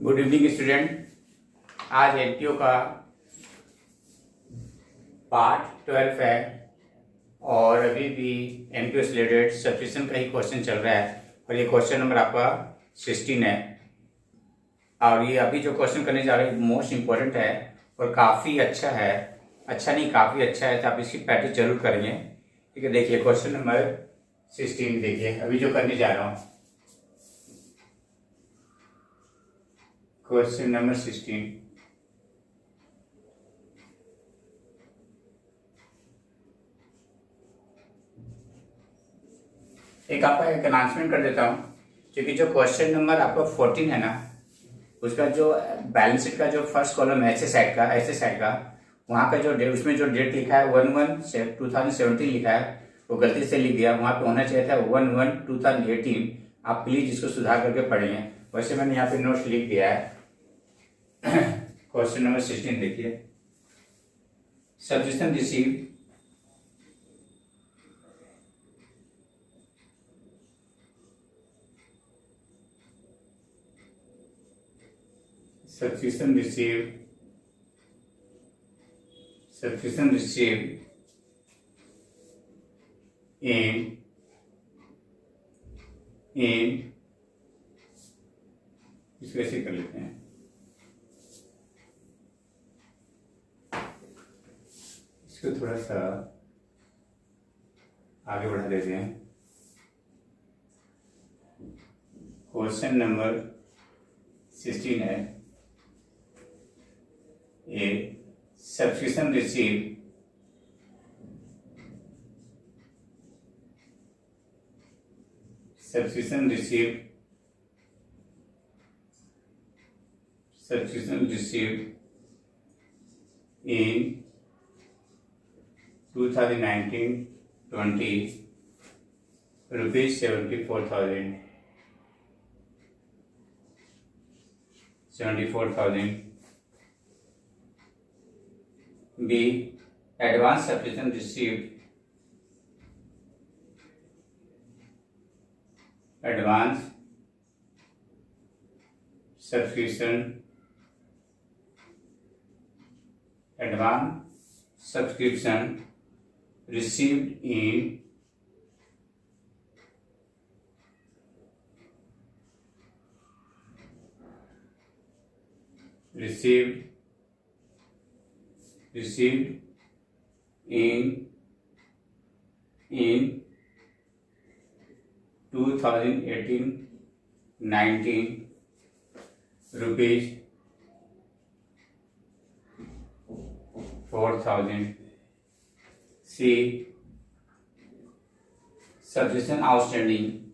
Good evening student. आज NTO का part 12 है और अभी भी एनटीओ से रिलेटेड सब्सक्रिप्शन का ही क्वेश्चन चल रहा है और ये क्वेश्चन नंबर आपका 16 है। और ये अभी जो क्वेश्चन करने जा रहे हैं मोस्ट इम्पोर्टेंट है और काफ़ी अच्छा है। अच्छा नहीं, काफ़ी अच्छा है, तो आप इसकी प्रैक्टिस जरूर करेंगे। ठीक है, देखिए क्वेश्चन नंबर 16 देखिए अभी जो करने जा रहा हूँ। क्वेश्चन नंबर 16, एक आपका एक अनाउंसमेंट कर देता हूँ, क्योंकि जो क्वेश्चन नंबर आपका 14 है ना, उसका जो बैलेंस शीट का जो फर्स्ट कॉलम है ऐसे साइड का वहाँ का जो डेट, उसमें जो डेट लिखा है 1/1/2017 लिखा है, वो गलती से लिख दिया। वहाँ पे होना चाहिए था 1/1/2018। आप प्लीज इसको सुधार करके पढ़ेंगे। वैसे मैंने यहाँ पे नोट्स लिख दिया है। क्वेश्चन नंबर 16 देखिए, subscription receive subscription received in इसको ऐसे कर लेते हैं, इसको थोड़ा सा आगे बढ़ा देते हैं। क्वेश्चन नंबर 16 है, ए subscription receive in 2019-20 rupees 74,000 B. Advance subscription received in 2018-19 rupees 4,000 C. Subscription outstanding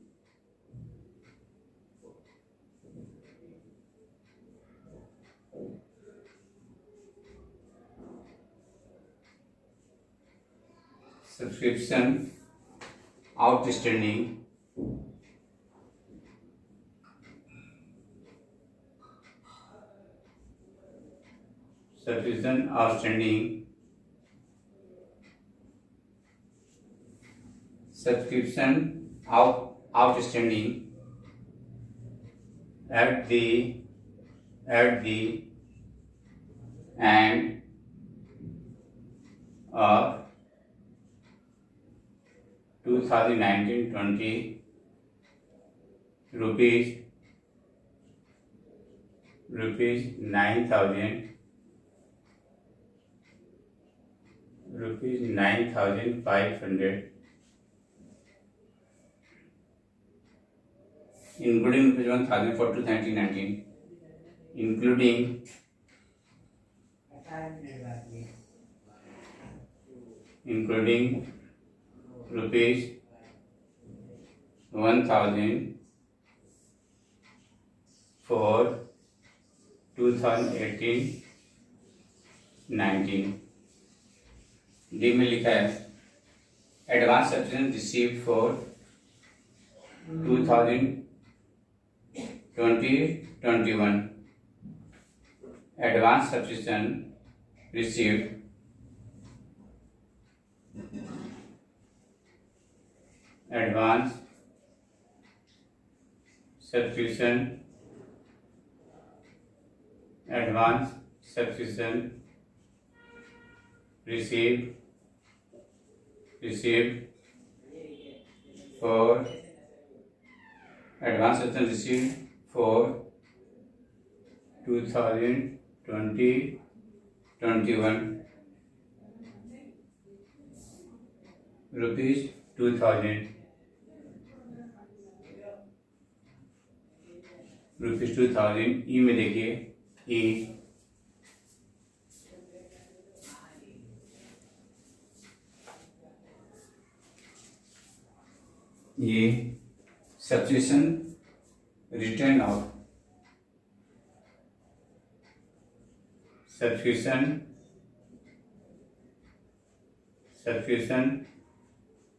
outstanding at the end of 2019-20 rupees 9,500 including rupees 1,000 for 2019, including rupees 1,000 for 2018-19। D में लिखा है advance subscription receive for 2020-21 advance subscription received advance subscription advance subscription received for advance subscription received for 2020-21 rupees 2000 ई में देखिए ई ये subscription return of subscription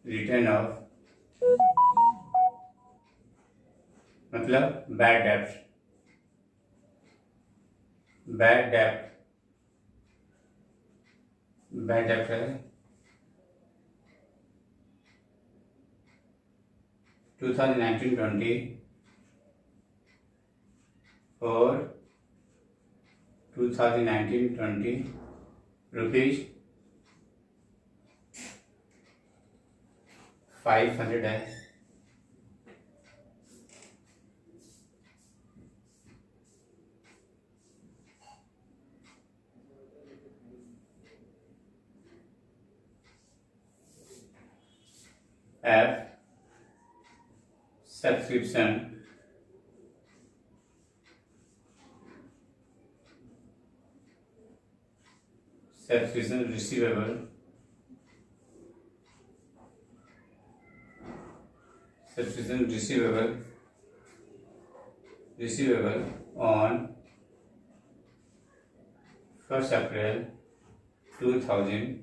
return of मतलब bad डेप्ट है 2019-20 और 2019-20 rupees 500 है। F subscription receivable on 1st April 2019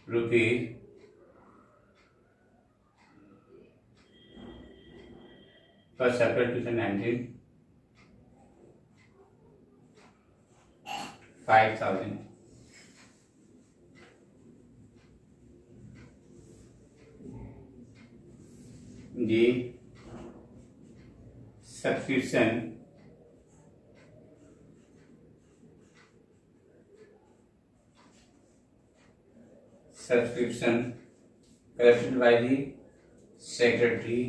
rupees 1st April 2019 5,000 जी subscription collected by the secretary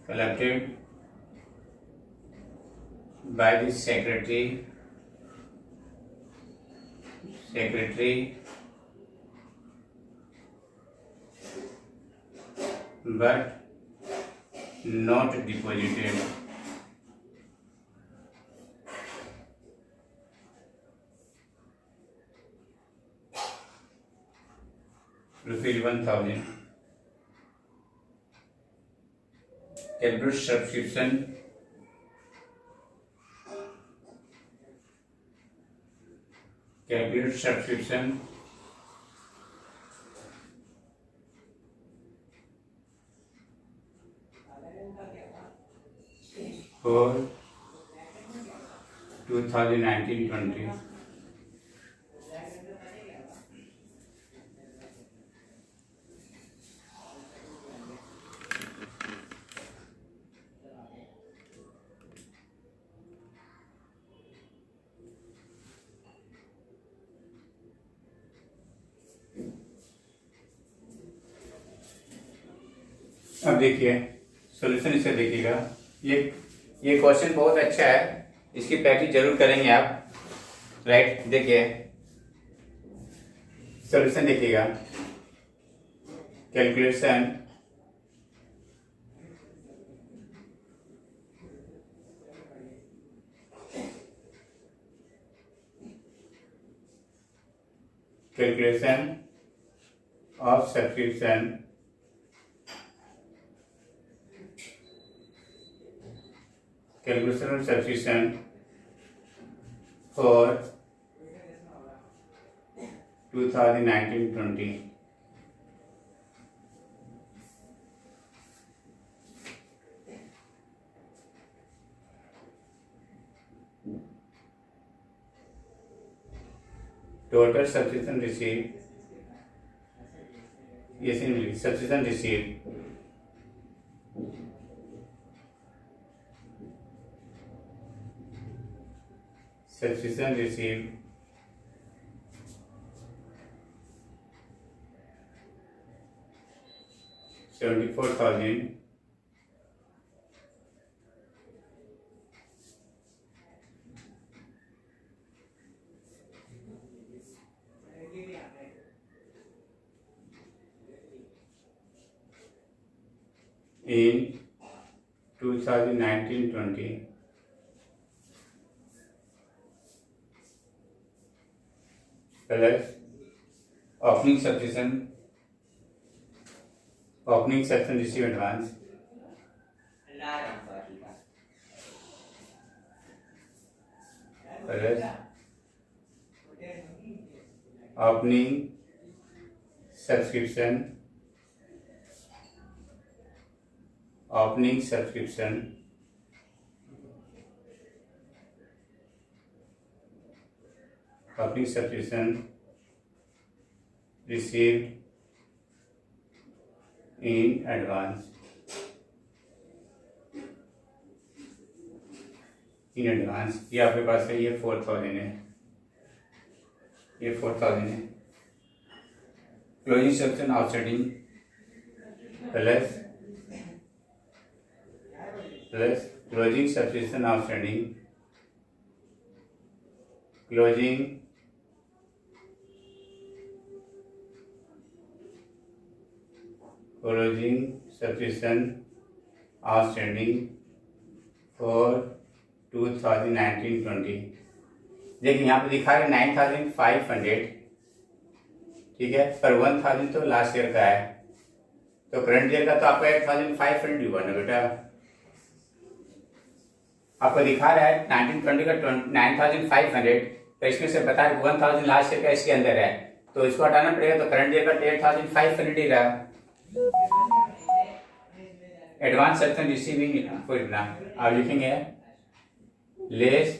collected by the secretary but not deposited rupees 1,000 calculate subscription for 2019-20 अब देखिए solution इसका देखिएगा। ये क्वेश्चन बहुत अच्छा है, इसकी प्रैक्टिस जरूर करेंगे आप। राइट, देखिए सॉल्यूशन देखिएगा। Calculation of subscription for 2019-20 total subscription receive, ये subscription receive subscription receive $74,000 in 2019-20 plus opening subscription receive advance plus opening subscription received in advance ये आपके पास है, ये 4,000 है, ये 4,000 है। Closing subscription outstanding plus closing subscription outstanding closing subscription outstanding for 2019-20। देखिए यहाँ पे दिखा है 9,500, ठीक है, पर 1,000 तो लास्ट ईयर का है, तो करंट ईयर का तो आपका 8,500 हुआ ना बेटा। आपको दिखा रहा है 1920 का 9,500, तो इसमें से बता 1,000 लास्ट ईयर का इसके अंदर है, तो इसको हटाना पड़ेगा, तो करंट ईयर का 8,500 ही रहा। एडवांस सब्सक्रिप्शन रिसीविंग को इतना आप लिखेंगे less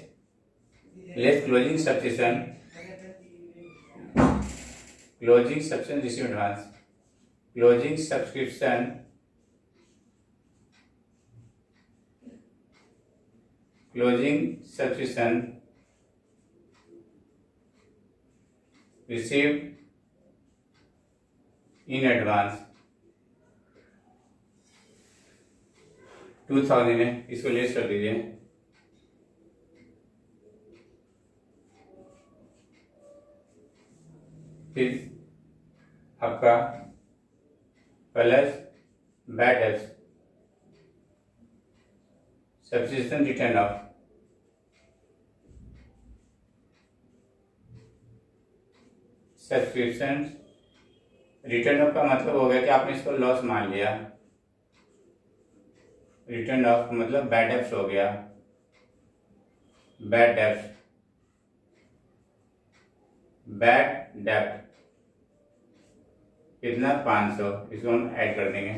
closing subscription receive advance closing subscription received in advance 2,000 है, इसको लेस कर दीजिए। फिर आपका plus bad debts subscription return of subscription return of का मतलब हो गया कि आपने इसको लॉस मान लिया। रिटर्न ऑफ मतलब बैड डेब्ट्स हो गया, बैड डेब्ट कितना 500, इसको हम ऐड कर देंगे।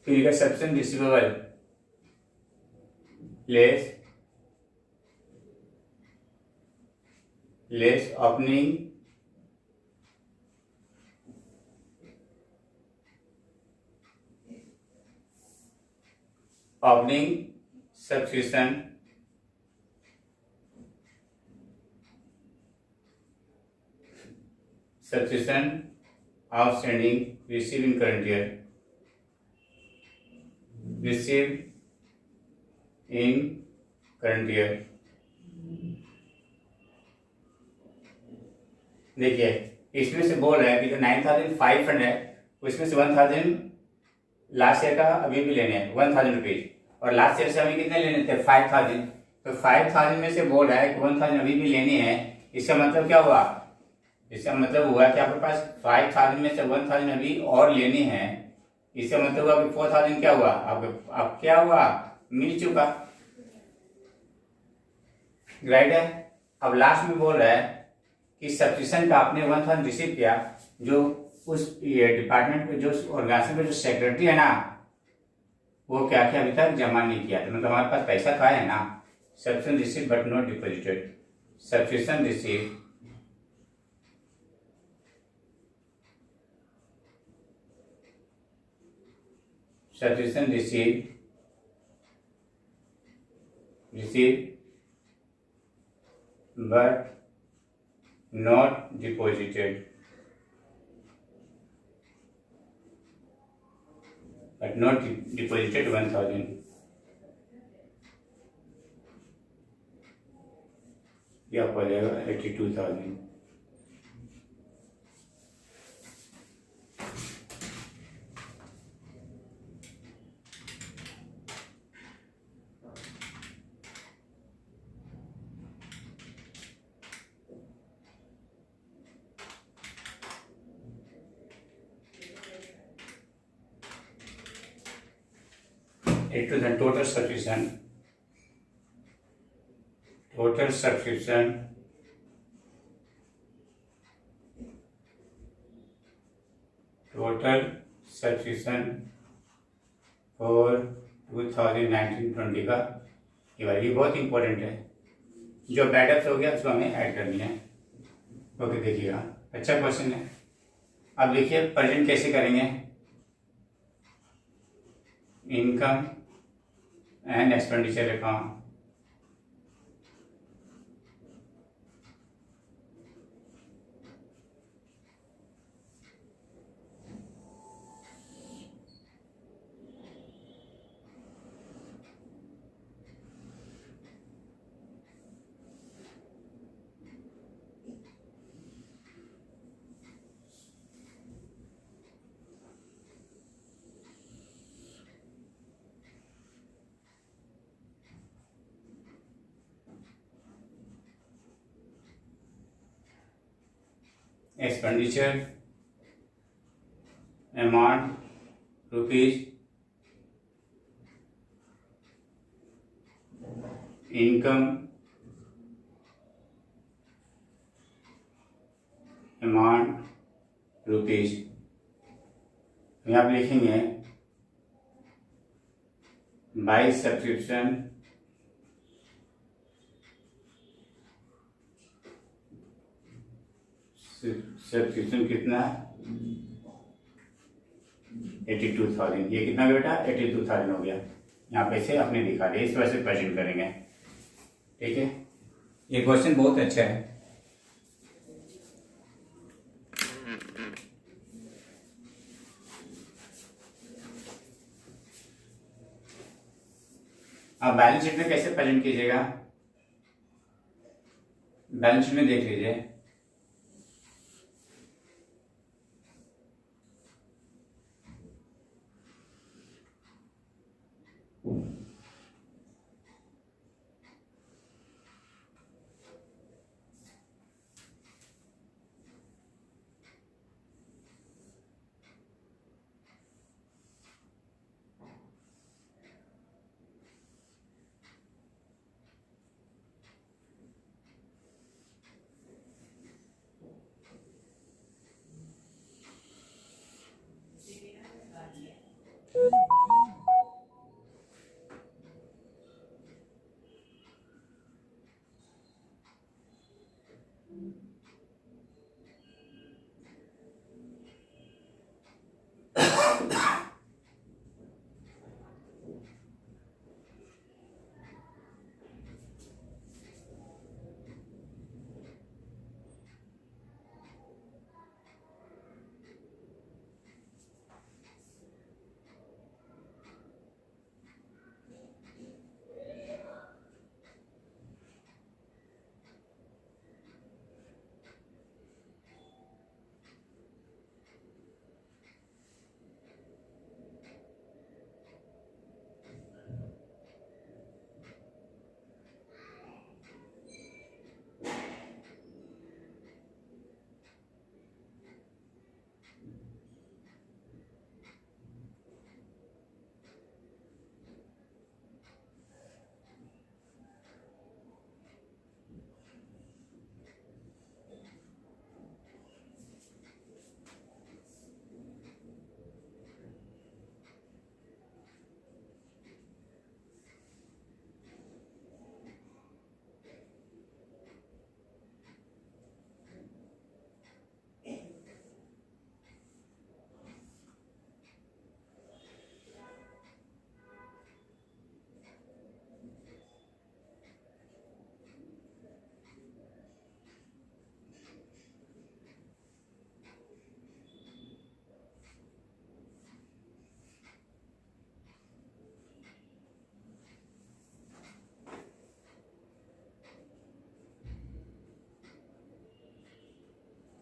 फिर subscription receivable less opening subscription outstanding receive in current year देखिए इसमें से बोल रहा है कि जो 9,500 है उसमें से 1,000 लास्ट ईयर का अभी भी लेने हैं 1,000 रुपीज, और लास्ट ईयर से अभी कितने लेने थे 5,000, तो 5,000 में से बोल रहा है कि 1,000 अभी भी लेने हैं। इसका मतलब क्या हुआ, इसका मतलब हुआ कि आपके पास 5,000 में से 1,000 अभी और लेने हैं। इसका मतलब हुआ कि 4,000 क्या हुआ अब क्या हुआ, मिल चुका, राइट है। अब लास्ट में बोल रहा है कि सब्सक्रिप्शन का आपने 1,000 रिसीव किया, जो उस डिपार्टमेंट में जो ऑर्गेनाइजेशन में जो सेक्रेटरी है ना वो क्या क्या अभी तक जमा नहीं किया, तो मतलब हमारे पास पैसा तो है ना। Subscription receive but not deposited, subscription receive subscription receive but not deposited, but not deposited 1000, या हो जाएगा 82,000। total subscription फॉर 2019-20 का ये बहुत इंपॉर्टेंट है। जो बैडअप्स हो गया उसको हमें ऐड करनी है। ओके, देखिएगा अच्छा क्वेश्चन है। अब देखिए प्रेजेंट कैसे करेंगे, income and expenditure account. Expenditure amount rupees, income amount rupees. यहाँ आप लिखेंगे बाई सब्सक्रिप्शन सब्सक्रिप्शन कितना 82,000। ये कितना बेटा 82,000 हो गया। यहाँ पे से आपने दिखा दिया, इस वजह से प्रेजेंट करेंगे। ठीक है, ये क्वेश्चन बहुत अच्छा है। अब बैलेंस शीट में कैसे प्रेजेंट कीजिएगा, बैलेंस शीट में देख लीजिए।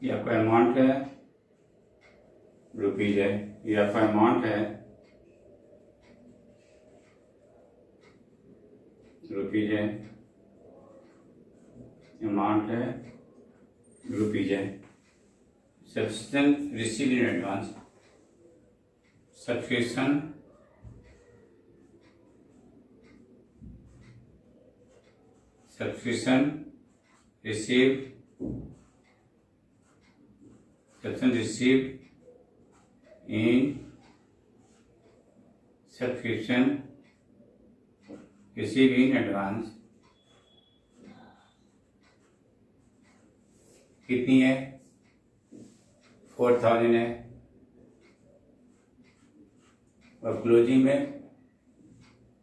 ये आपका अमाउंट है रुपीज है, ये आपका अमाउंट है रुपीज है, अमाउंट है रुपीज है। Subscription receive in advance, subscription receive subscription receive in advance कितनी है? 4000 है, और क्लोजिंग में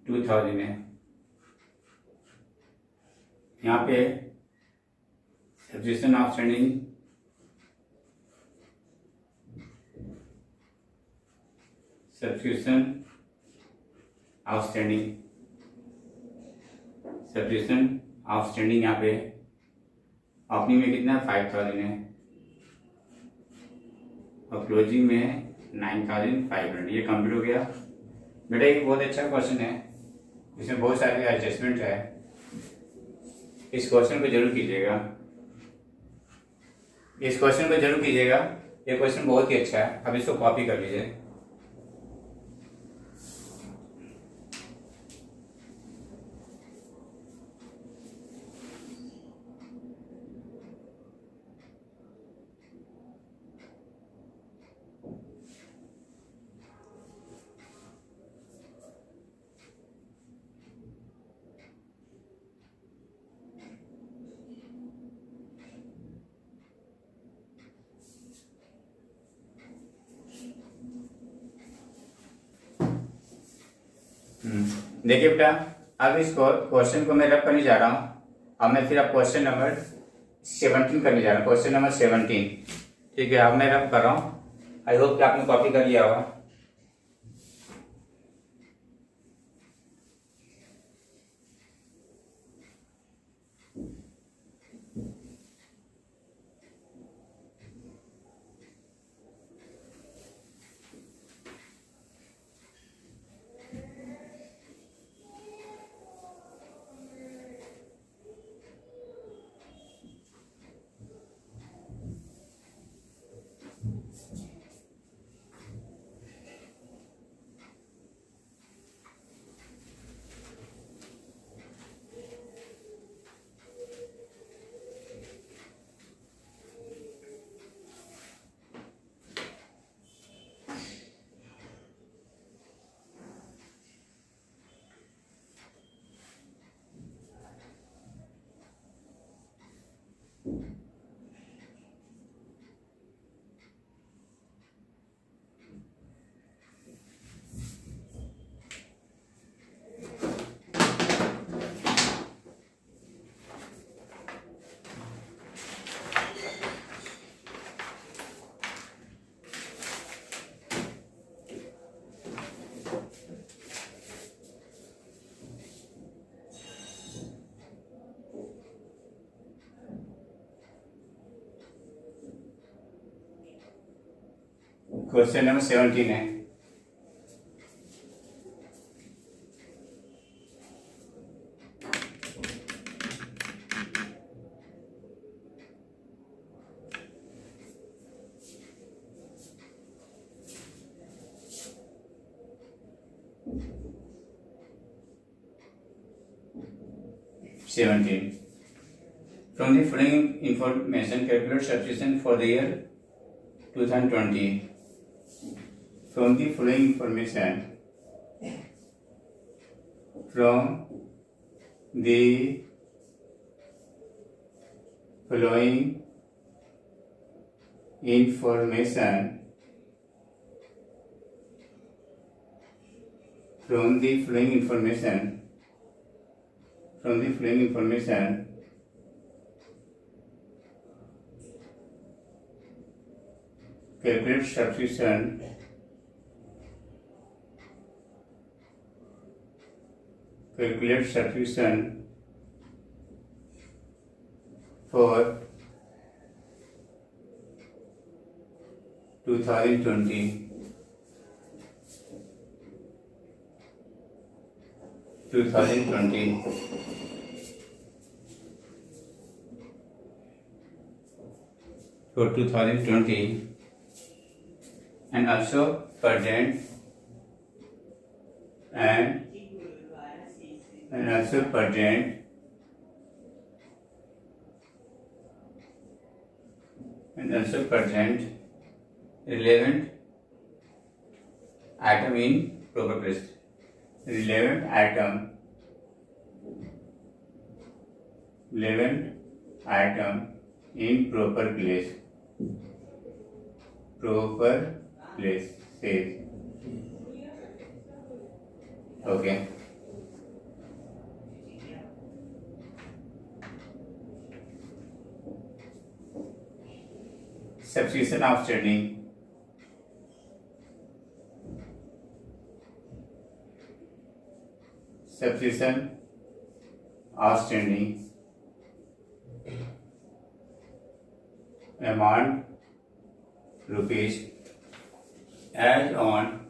2000 है। यहाँ पे सब्सक्रिप्शन आउटस्टैंडिंग सब्सक्रिप्शन आउटस्टैंडिंग यहाँ पे ओपनिंग में कितना 5000 है और क्लोजिंग में 9500। ये कंप्लीट हो गया बेटा। एक बहुत अच्छा क्वेश्चन है, इसमें बहुत सारे एडजस्टमेंट है। इस क्वेश्चन को जरूर कीजिएगा, ये क्वेश्चन बहुत ही अच्छा है। अब इसको कॉपी कर लीजिए। देखिए बेटा, अब इस क्वेश्चन को मैं रब करने जा रहा हूँ। अब मैं फिर अब क्वेश्चन नंबर 17 करने जा रहा हूँ। क्वेश्चन नंबर 17, ठीक है। अब मैं रब कर रहा हूँ। आई होप कि आपने कॉपी कर लिया होगा। क्वेश्चन नंबर 17 है। From the following information, calculate substitution for the year 2020. From the following information, from the following information, from the following information, calculate substitution for 2020 2020 for 2020 and also present and also present relevant item in proper place. Relevant item in proper place. Proper place says. Okay. Substitution outstanding. Substitution outstanding. Amount rupees as on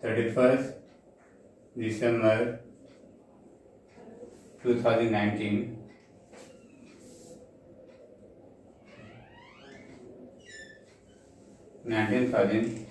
31st December 2019 19,000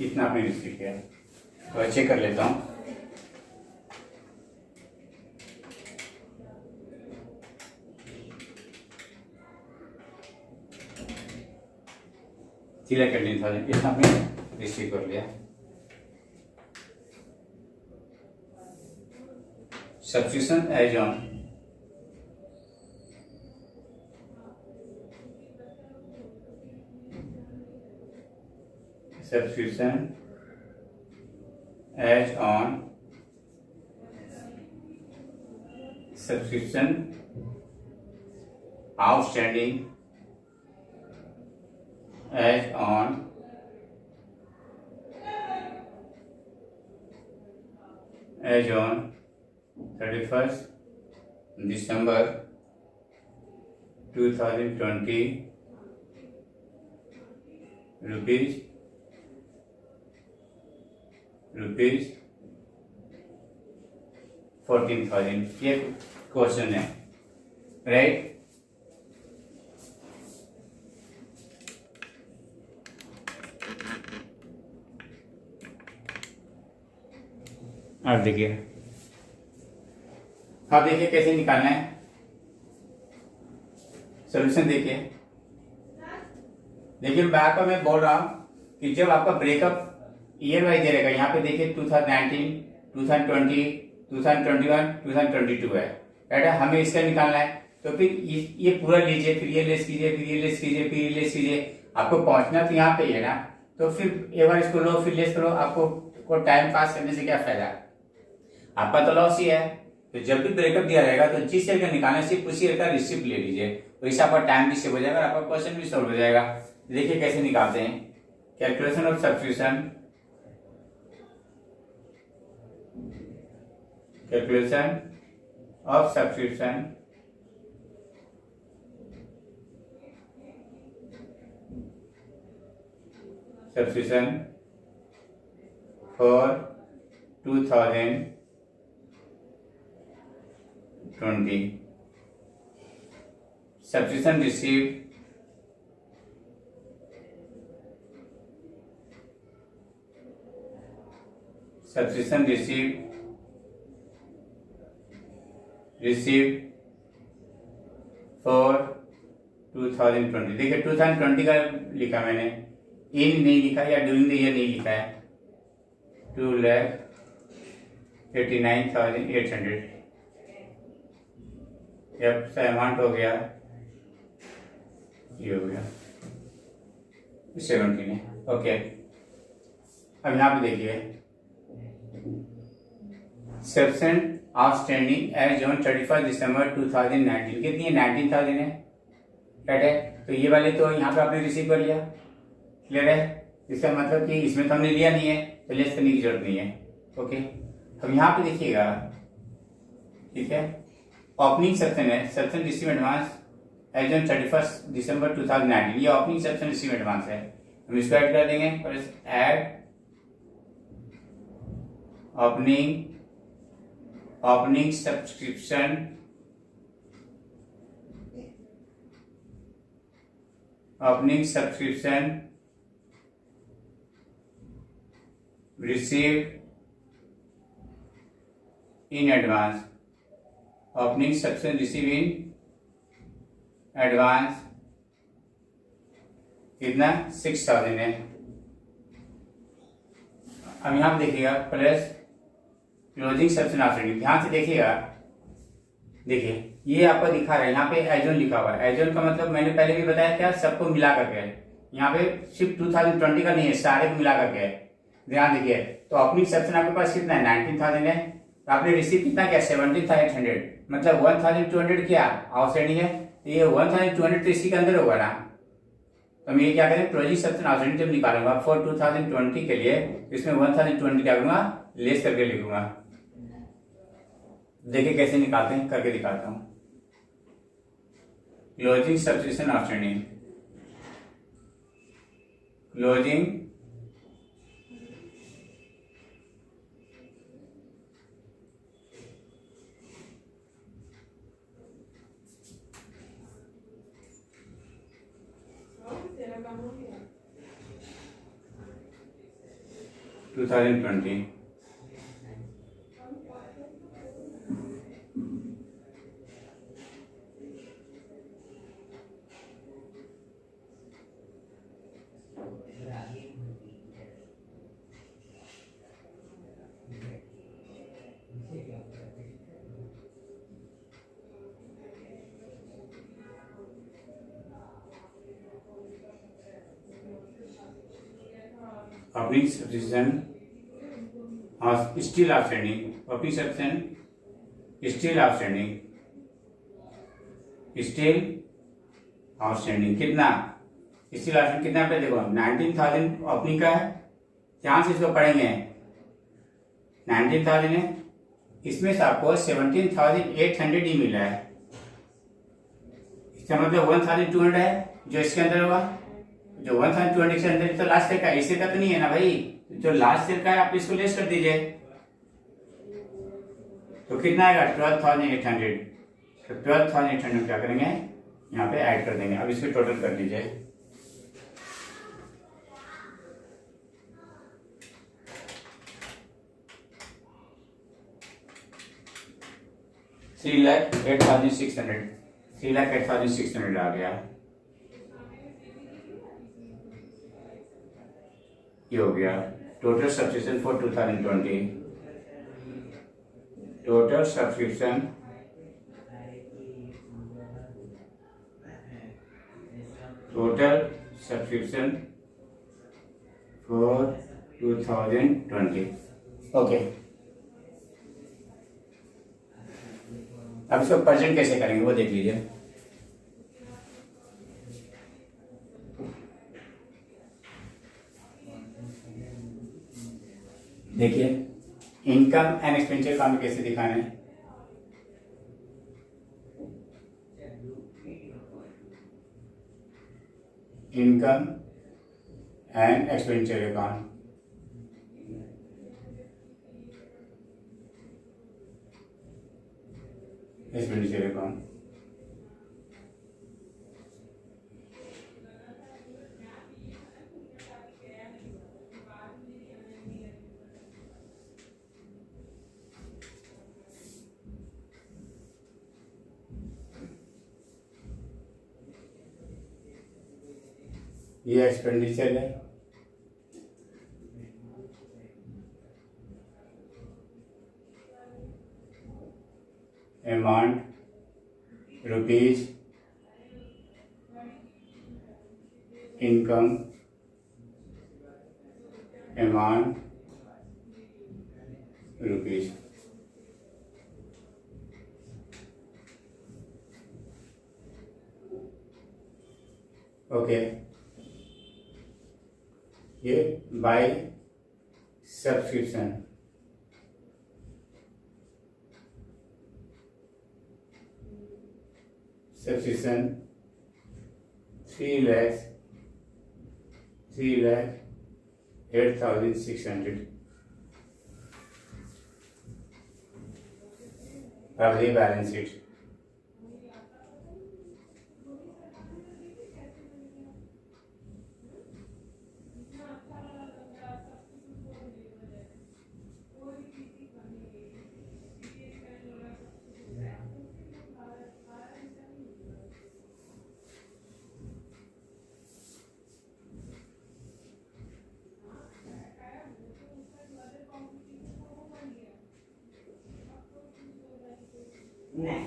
इतना आपने receive किया तो check कर लेता हूँ। Select कर लिया था, इतना आपने रिसीव कर लिया। Substitution as on substitution as on subscription outstanding as on 31st December 2020 rupees 14,000। ये क्वेश्चन है, राइट। अब देखिए कैसे निकालना है सॉल्यूशन। देखिए मैं आपको बोल रहा हूं कि जब आपका ब्रेकअप ईयर वाइज दे रहेगा, यहाँ पे देखिए 2019, 2020, 2021, 2022 है, राइट है। हमें इसका निकालना है, तो फिर ये पूरा लीजिए, फिर ये लेस कीजिए, फिर ये लेस कीजिए, फिर ये लेस कीजिए। आपको पहुंचना तो यहाँ पे ही है ना, तो फिर एक बार इसको लो, फिर लेस करो। आपको टाइम पास करने से क्या फायदा, आपका तो लॉस ही है। तो जब भी ब्रेकअप दिया रहेगा तो जिस ईयर का निकालना सिर्फ उसी ईयर का रिसिप्ट ले लीजिए, तो इससे आपका टाइम भी सेव हो जाएगा, आपका क्वेश्चन भी सॉल्व हो जाएगा। देखिए कैसे निकालते हैं। Calculation of subscription, subscription for 2020, subscription received for 2020। देखिए 2020 का लिखा मैंने, इन नहीं लिखा या ड्यूरिंग द ईयर नहीं लिखा है। 2,89,800 जब से अमाउंट हो गया, ये हो गया 17 है। ओके, अब यहाँ पे देखिए subscription outstanding as on 31 December 2019 कितनी है, 19,000 है, राइट है। तो ये वाले तो यहाँ पे आपने रिसीव कर लिया, क्लियर है। इसका मतलब कि इसमें तो हमने लिया नहीं है, तो लेस करने की जरूरत नहीं है। ओके, अब यहाँ पे देखिएगा, ठीक है। ओपनिंग सब्सक्रिप्शन है, subscription receive advance as on 31 December 2019, ये ओपनिंग सब्सक्रिप्शन रिसीव एडवांस है। हम इसको ऐड कर देंगे, add opening subscription received in advance, opening subscription received in advance कितना 6,000 है। अब यहां पे देखिएगा प्लस क्लोजिंग सब्सक्रिप्शन आउटस्टैंडिंग, ध्यान से देखिएगा। देखिए ये आपको दिखा रहा है, यहाँ पे एजोन लिखा हुआ है। एजोन का मतलब मैंने पहले भी बताया क्या, सबको मिला करके है। यहाँ पे सिर्फ 2020 का नहीं है, सारे को मिला करके है। ध्यान देखिए, तो ओपनिंग सब्सक्रिप्शन आपके पास कितना है, 19,000 है। तो आपने रिसीव कितना किया, 17,800, मतलब 1,200 क्या आउटस्टैंडिंग है। तो ये 1,200 तो इसी के अंदर होगा ना। तो मैं ये क्या करें, क्लोजिंग सब्सक्रिप्शन आउटस्टैंडिंग जब निकालूंगा फॉर 2020 के लिए, इसमें 1,200 क्या करूंगा, लेस करके लिखूंगा। देखिए कैसे निकालते हैं, करके दिखाता हूं। Closing subscription outstanding, closing to 2020 opening subscription और still outstanding, opening subscription still outstanding, still outstanding कितना, स्टिल आउटस्टैंडिंग कितना पे देखो 19,000 ओपनिंग का है, ध्यान से इसको पढ़ेंगे 19,000 है, इसमें से आपको 17,800 ही मिला है, इसका मतलब 1,200 है जो इसके अंदर होगा, जो 1,200 के अंदर तो लास्ट सेल का इस सेल का तो नहीं है ना भाई, जो लास्ट सेल का है आप इसको लेस कर दीजिए, तो कितना आएगा 12,800, तो 12,800 क्या करेंगे यहाँ पे ऐड कर देंगे। अब इसको टोटल कर लीजिए, $3,08,600 आ गया, ये हो गया total subscription for 2020, total subscription for 2020। Okay, अब इसको प्रेजेंट कैसे करेंगे वो देख लीजिए। देखिए इनकम एंड एक्सपेंडिचर का हमें कैसे दिखाना है, income and expenditure account, expenditure account, ये एक्सपेंडिचर है, amount rupees, income amount rupees. Okay, ये बाय सब्सक्रिप्शन, सब्सक्रिप्शन 3,08,600। अब ये बैलेंस शीट, नहीं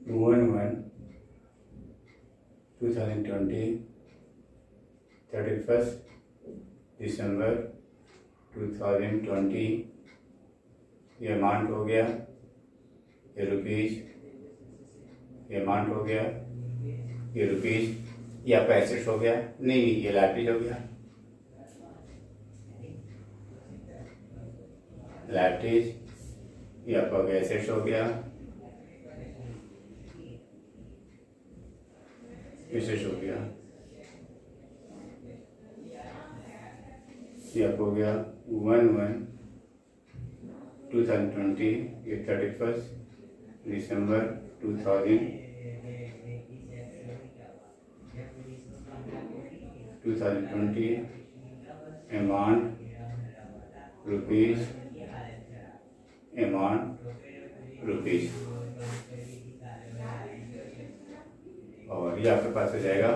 1/1/2020 31st December 2020 ये अमाउंट हो गया, ये रुपीज, ये अमाउंट हो गया, ये रुपीज, ये आपका एसेट्स हो गया, नहीं ये लाइबिलिटी हो गया। लाइबिलिटीज, ये आपका हो गया एसेट्स हो गया, एसेट्स हो गया, ये आपको हो गया 1/1/2020, ये 31 दिसंबर 2020, अमाउंट रुपीज, अमाउंट रुपीज, और ये आपके पास हो जाएगा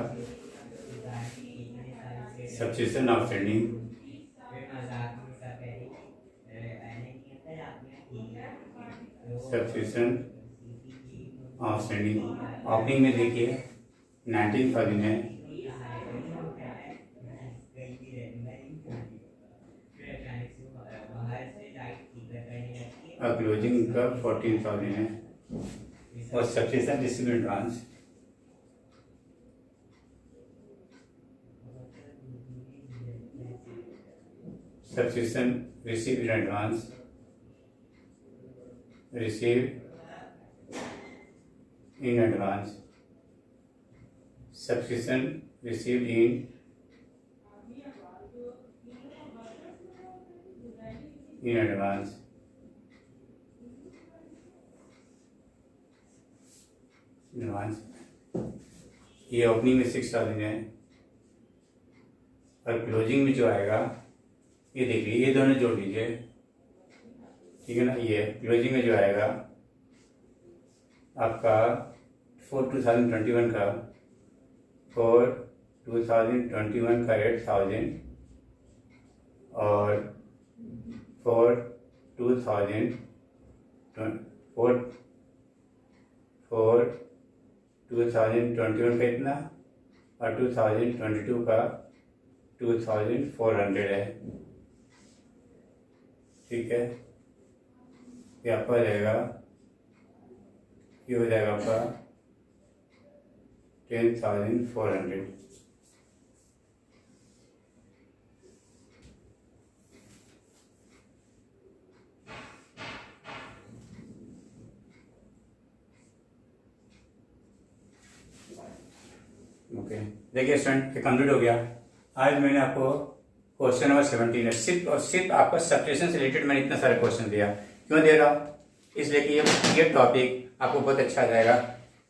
subsequent outstanding, subsequent outstanding. Opening में देखिए 19,000 है, और क्लोजिंग का 14,000 है, और subsequent receive advance subscription received in advance, received in advance, subscription received in advance, ये ओपनिंग में 6,000 है, और क्लोजिंग में जो आएगा ये देखिए, ये दोनों जोड़ लीजिए, ठीक है ना। ये क्लोजिंग में जो आएगा आपका 2021 का 8,000, और 2021 का इतना, और 2022 का 2,400 है, ठीक है। ये आपका हो जाएगा, ये हो जाएगा आपका 10,400। ओके, देखिए स्टूडेंट, ये कंप्लीट हो गया। आज मैंने आपको क्वेश्चन नंबर 17 सिर्फ और सिर्फ आपका सब्सट्रैक्शन से रिलेटेड मैंने इतना सारा क्वेश्चन दिया। क्यों दे रहा हूँ? इसलिए कि ये टॉपिक आपको बहुत अच्छा आ जाएगा,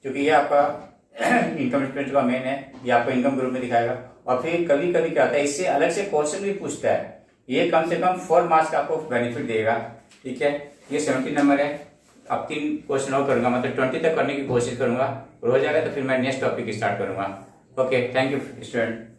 क्योंकि ये आपका इनकम स्टेटमेंट का मेन है, ये आपको इनकम ग्रुप में दिखाएगा। और फिर कभी कभी क्या होता है, इससे अलग से क्वेश्चन भी पूछता है, ये कम से कम 4 मार्क्स का आपको बेनिफिट देगा, ठीक है। ये 17 नंबर है, अब 3 क्वेश्चन और करूंगा, मतलब 20 तक करने की कोशिश करूंगा। हो जाएगा तो फिर मैं नेक्स्ट टॉपिक स्टार्ट करूंगा। Okay, thank you student.